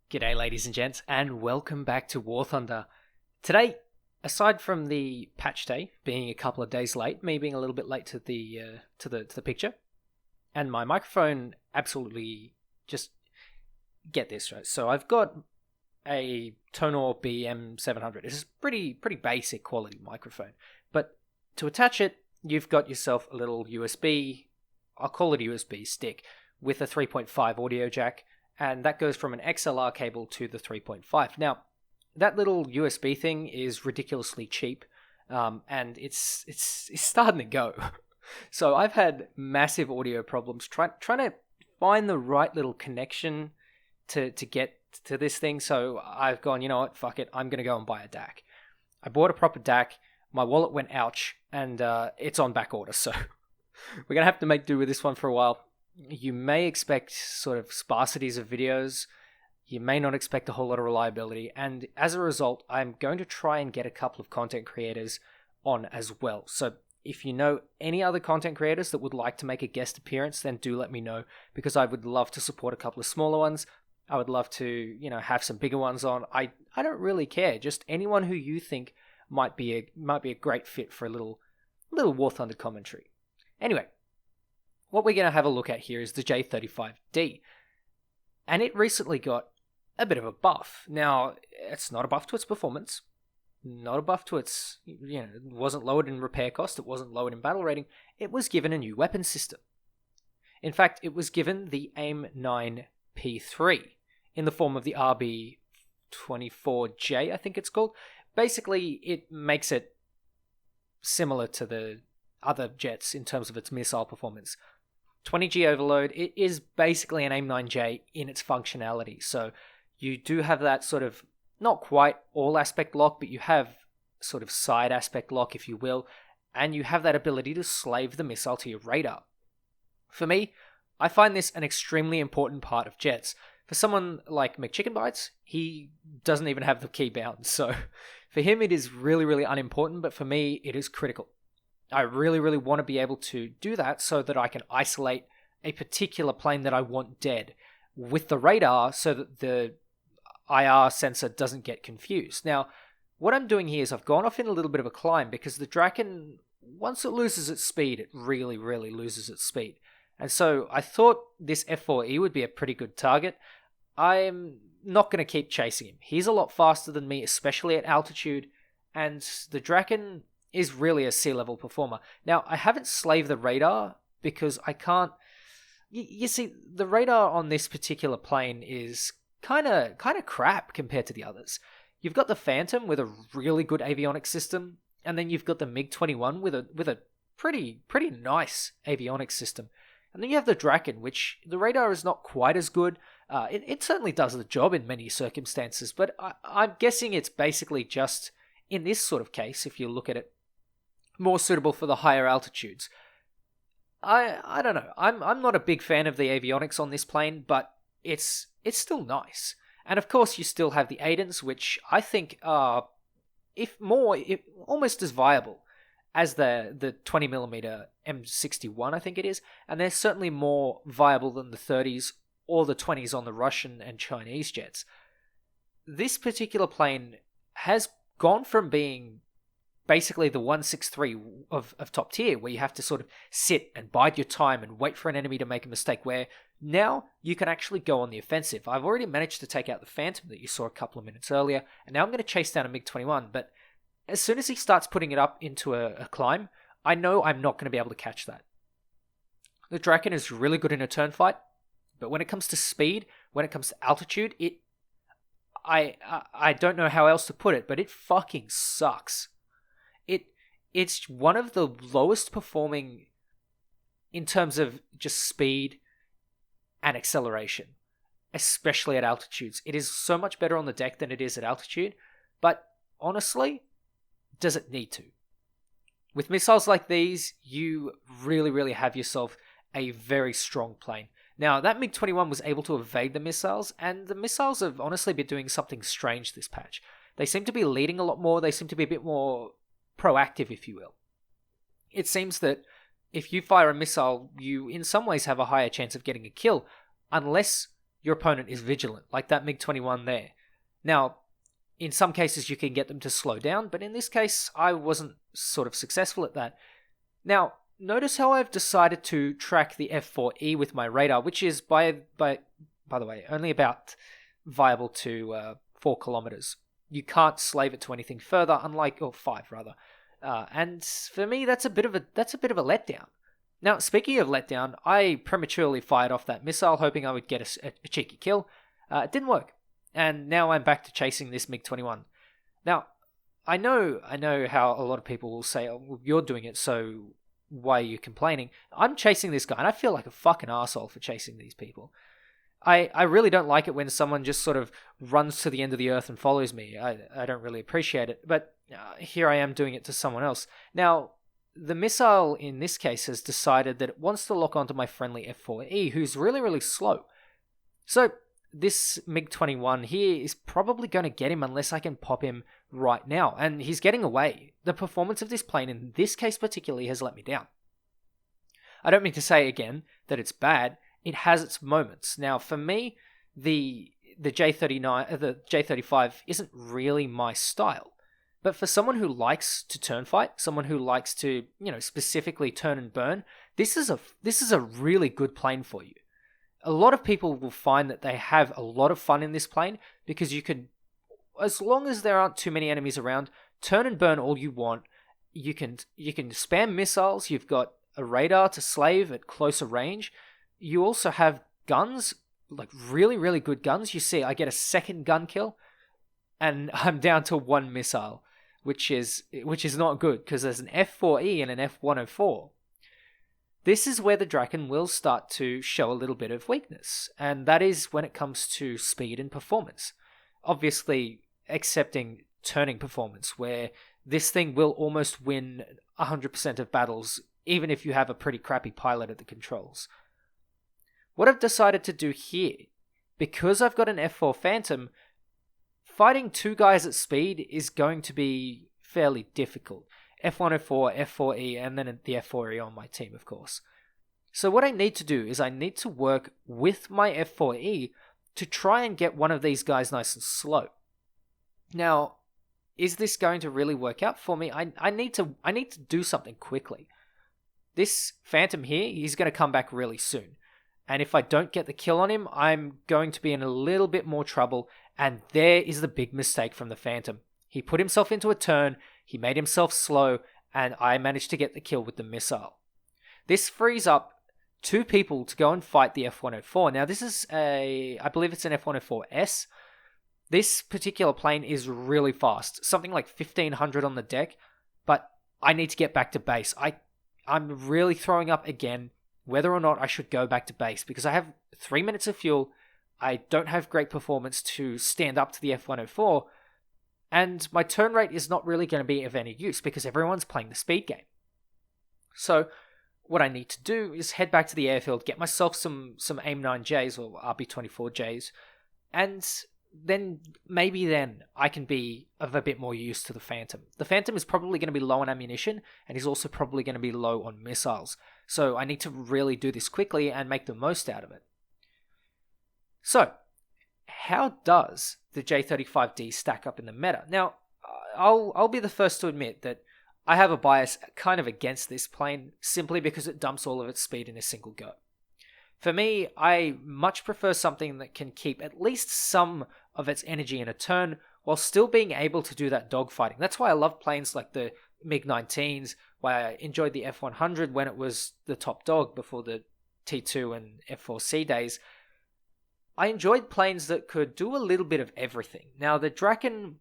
G'day, ladies and gents, and welcome back to War Thunder. Today, aside from the patch day being a couple of days late, me being a little bit late to the picture, and my microphone absolutely just get this right. So I've got a Tonor BM700. It's a pretty basic quality microphone, but to attach it, you've got yourself a little USB. I'll call it a USB stick with a 3.5 audio jack. And that goes from an XLR cable to the 3.5. Now, that little USB thing is ridiculously cheap, and it's starting to go. So I've had massive audio problems trying to find the right little connection to get to this thing. So I've gone, you know what, fuck it, I'm going to go and buy a DAC. I bought a proper DAC, my wallet went ouch, and it's on back order. So we're going to have to make do with this one for a while. You may expect sort of sparsities of videos. You may not expect a whole lot of reliability. And as a result, I'm going to try and get a couple of content creators on as well. So if you know any other content creators that would like to make a guest appearance, then do let me know, because I would love to support a couple of smaller ones. I would love to, have some bigger ones on. I don't really care. Just anyone who you think might be a great fit for a little War Thunder commentary. Anyway, what we're going to have a look at here is the J35D. And it recently got a bit of a buff. Now, it's not a buff to its performance, not a buff to its, it wasn't lowered in repair cost, it wasn't lowered in battle rating. It was given a new weapon system. In fact, it was given the AIM-9P3 in the form of the RB24J, I think it's called. Basically, it makes it similar to the other jets in terms of its missile performance. 20G overload, it is basically an AIM-9J in its functionality. So you do have that sort of, not quite all aspect lock, but you have sort of side aspect lock, if you will, and you have that ability to slave the missile to your radar. For me, I find this an extremely important part of jets. For someone like McChickenbites, he doesn't even have the key bound, so for him it is really, really unimportant, but for me it is critical. I really, really want to be able to do that so that I can isolate a particular plane that I want dead with the radar so that the IR sensor doesn't get confused. Now, what I'm doing here is I've gone off in a little bit of a climb because the Draken, once it loses its speed, it really, really loses its speed. And so I thought this F4E would be a pretty good target. I'm not going to keep chasing him. He's a lot faster than me, especially at altitude, and the Draken is really a sea level performer. Now, I haven't slaved the radar because I can't. You see, the radar on this particular plane is kind of crap compared to the others. You've got the Phantom with a really good avionics system, and then you've got the MiG-21 with a pretty nice avionics system. And then you have the Draken, which the radar is not quite as good. It certainly does the job in many circumstances, but I'm guessing it's basically just, in this sort of case, if you look at it, more suitable for the higher altitudes. I don't know. I'm not a big fan of the avionics on this plane, but it's still nice. And of course, you still have the Aidens, which I think are, if almost as viable as the 20mm M61, I think it is. And they're certainly more viable than the 30s or the 20s on the Russian and Chinese jets. This particular plane has gone from being basically the 163 of top tier, where you have to sort of sit and bide your time and wait for an enemy to make a mistake, where now you can actually go on the offensive. I've already managed to take out the Phantom that you saw a couple of minutes earlier, and now I'm going to chase down a MiG-21, but as soon as he starts putting it up into a climb, I know I'm not going to be able to catch that. The Draken is really good in a turn fight, but when it comes to speed, when it comes to altitude, I don't know how else to put it, but it fucking sucks. It's one of the lowest performing in terms of just speed and acceleration, especially at altitudes. It is so much better on the deck than it is at altitude, but honestly, does it need to? With missiles like these, you really, really have yourself a very strong plane. Now, that MiG-21 was able to evade the missiles, and the missiles have honestly been doing something strange this patch. They seem to be leading a lot more, they seem to be a bit more proactive, if you will. It seems that if you fire a missile, you in some ways have a higher chance of getting a kill, unless your opponent is vigilant, like that MiG-21 there. Now, in some cases you can get them to slow down, but in this case I wasn't sort of successful at that. Now, notice how I've decided to track the F4E with my radar, which is, by the way, only about viable to 4 kilometers. You can't slave it to anything further, or 5 rather. And for me, that's a bit of a letdown. Now, speaking of letdown, I prematurely fired off that missile, hoping I would get a cheeky kill. It didn't work, and now I'm back to chasing this MiG-21. Now, I know how a lot of people will say, "Oh, well, you're doing it, so why are you complaining?" I'm chasing this guy, and I feel like a fucking asshole for chasing these people. I really don't like it when someone just sort of runs to the end of the earth and follows me. I don't really appreciate it, but here I am doing it to someone else. Now, the missile in this case has decided that it wants to lock onto my friendly F4E, who's really, really slow. So this MiG-21 here is probably going to get him unless I can pop him right now, and he's getting away. The performance of this plane in this case particularly has let me down. I don't mean to say again that it's bad. It has its moments. Now, for me, the J35 isn't really my style. But for someone who likes to turn fight, someone who likes to, specifically turn and burn, this is a really good plane for you. A lot of people will find that they have a lot of fun in this plane because you can, as long as there aren't too many enemies around, turn and burn all you want. You can spam missiles. You've got a radar to slave at closer range. You also have guns, like really, really good guns. You see, I get a second gun kill, and I'm down to 1 missile, which is not good because there's an F4E and an F104. This is where the Draken will start to show a little bit of weakness, and that is when it comes to speed and performance. Obviously, accepting turning performance, where this thing will almost win 100% of battles, even if you have a pretty crappy pilot at the controls. What I've decided to do here, because I've got an F4 Phantom, fighting 2 guys at speed is going to be fairly difficult. F104, F4E, and then the F4E on my team, of course. So what I need to do is I need to work with my F4E to try and get one of these guys nice and slow. Now, is this going to really work out for me? I need to do something quickly. This Phantom here, he's going to come back really soon. And if I don't get the kill on him, I'm going to be in a little bit more trouble. And there is the big mistake from the Phantom. He put himself into a turn, he made himself slow, and I managed to get the kill with the missile. This frees up 2 people to go and fight the F104. Now this is I believe it's an F104S. This particular plane is really fast, something like 1500 on the deck, but I need to get back to base. I'm really throwing up again whether or not I should go back to base, because I have 3 minutes of fuel, I don't have great performance to stand up to the F104, and my turn rate is not really going to be of any use because everyone's playing the speed game. So what I need to do is head back to the airfield, get myself some AIM-9Js or RB-24Js, and then I can be of a bit more use to the Phantom. The Phantom is probably going to be low on ammunition, and he's also probably going to be low on missiles. So I need to really do this quickly and make the most out of it. So, how does the J35D stack up in the meta? Now, I'll be the first to admit that I have a bias kind of against this plane simply because it dumps all of its speed in a single go. For me, I much prefer something that can keep at least some of its energy in a turn while still being able to do that dogfighting. That's why I love planes like the MiG-19s, why I enjoyed the F100 when it was the top dog before the T2 and F4C days. I enjoyed planes that could do a little bit of everything. Now, the Draken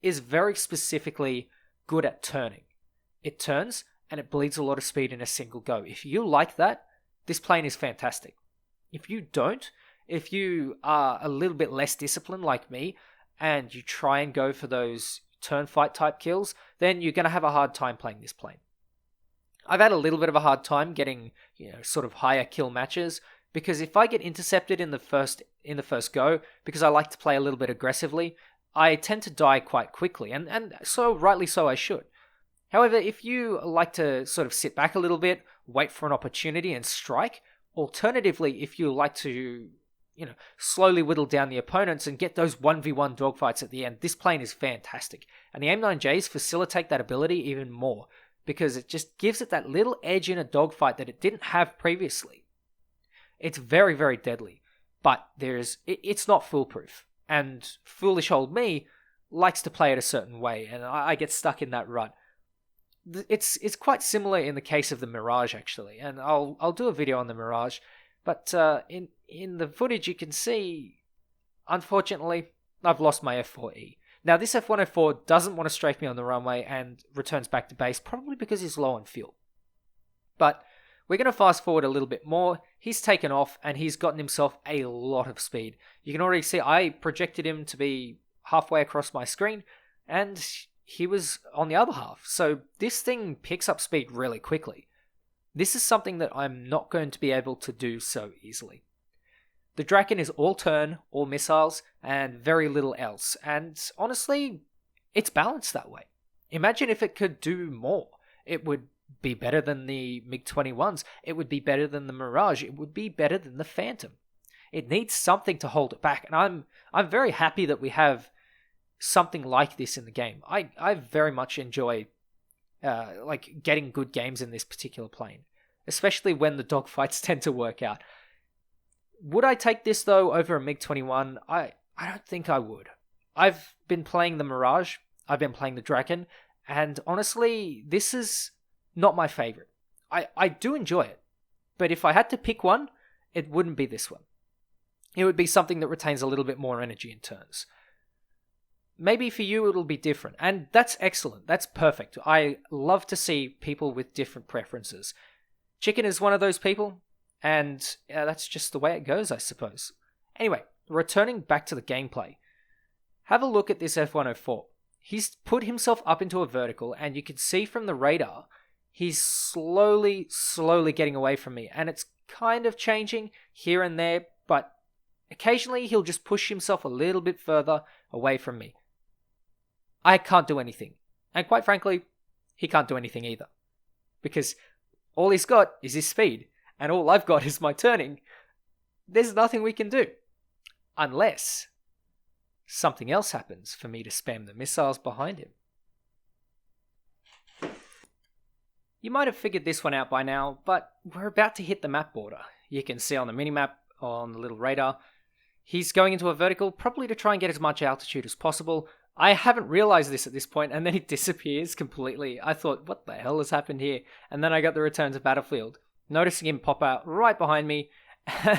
is very specifically good at turning. It turns, and it bleeds a lot of speed in a single go. If you like that, this plane is fantastic. If you don't, if you are a little bit less disciplined like me, and you try and go for those turn fight type kills, then you're going to have a hard time playing this plane. I've had a little bit of a hard time getting, sort of higher kill matches, because if I get intercepted in the first go, because I like to play a little bit aggressively, I tend to die quite quickly, and so rightly so I should. However, if you like to sort of sit back a little bit, wait for an opportunity and strike, alternatively, if you like to slowly whittle down the opponents and get those 1v1 dogfights at the end. This plane is fantastic. And the AIM-9Js facilitate that ability even more because it just gives it that little edge in a dogfight that it didn't have previously. It's very, very deadly, but it's not foolproof. And foolish old me likes to play it a certain way, and I get stuck in that rut. It's quite similar in the case of the Mirage, actually, and I'll do a video on the Mirage. But in the footage, you can see, unfortunately, I've lost my F4E. Now, this F104 doesn't want to strafe me on the runway and returns back to base, probably because he's low on fuel. But we're going to fast forward a little bit more. He's taken off, and he's gotten himself a lot of speed. You can already see I projected him to be halfway across my screen, and he was on the other half. So this thing picks up speed really quickly. This is something that I'm not going to be able to do so easily. The Draken is all turn, all missiles, and very little else. And honestly, it's balanced that way. Imagine if it could do more. It would be better than the MiG-21s. It would be better than the Mirage. It would be better than the Phantom. It needs something to hold it back. And I'm very happy that we have something like this in the game. I very much enjoy getting good games in this particular plane, especially when the dogfights tend to work out. Would I take this though over a MiG-21? I don't think I would. I've been playing the Mirage, I've been playing the Draken, and honestly, this is not my favorite. I do enjoy it, but if I had to pick one, it wouldn't be this one. It would be something that retains a little bit more energy in turns. Maybe for you it'll be different, and that's excellent. That's perfect. I love to see people with different preferences. Chicken is one of those people, and that's just the way it goes, I suppose. Anyway, returning back to the gameplay. Have a look at this F104. He's put himself up into a vertical, and you can see from the radar, he's slowly getting away from me, and it's kind of changing here and there, but occasionally he'll just push himself a little bit further away from me. I can't do anything. And quite frankly, he can't do anything either. Because all he's got is his speed, and all I've got is my turning. There's nothing we can do. Unless something else happens for me to spam the missiles behind him. You might have figured this one out by now, but we're about to hit the map border. You can see on the minimap, on the little radar, he's going into a vertical, probably to try and get as much altitude as possible. I haven't realized this at this point, and then it disappears completely. I thought, what the hell has happened here? And then I got the return to battlefield, noticing him pop out right behind me. And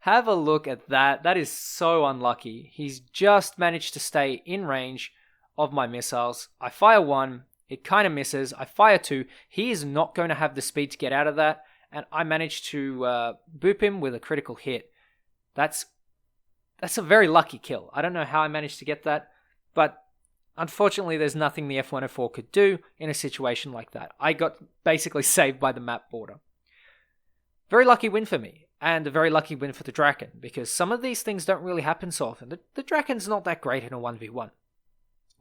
have a look at that. That is so unlucky. He's just managed to stay in range of my missiles. I fire one, it kind of misses. I fire two. He is not going to have the speed to get out of that, and I managed to boop him with a critical hit. That's a very lucky kill. I don't know how I managed to get that, but unfortunately there's nothing the F104 could do in a situation like that. I got basically saved by the map border. Very lucky win for me, and a very lucky win for the Draken, because some of these things don't really happen so often. The Draken's not that great in a 1v1.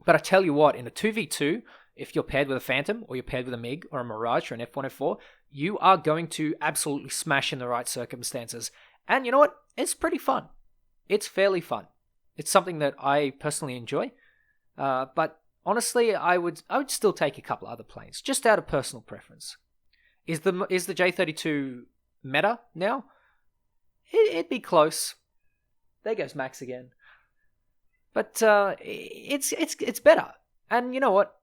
But I tell you what, in a 2v2, if you're paired with a Phantom, or you're paired with a MiG, or a Mirage, or an F104, you are going to absolutely smash in the right circumstances. And you know what? It's pretty fun. It's fairly fun. It's something that I personally enjoy. But honestly, I would still take a couple other planes, just out of personal preference. Is the J32 meta now? It'd be close. There goes Max again. But it's better. And you know what?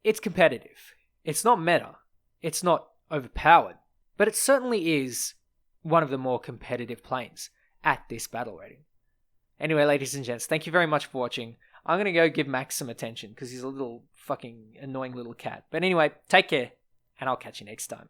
It's competitive. It's not meta. It's not overpowered. But it certainly is one of the more competitive planes at this battle rating. Anyway, ladies and gents, thank you very much for watching. I'm going to go give Max some attention because he's a little fucking annoying little cat. But anyway, take care, and I'll catch you next time.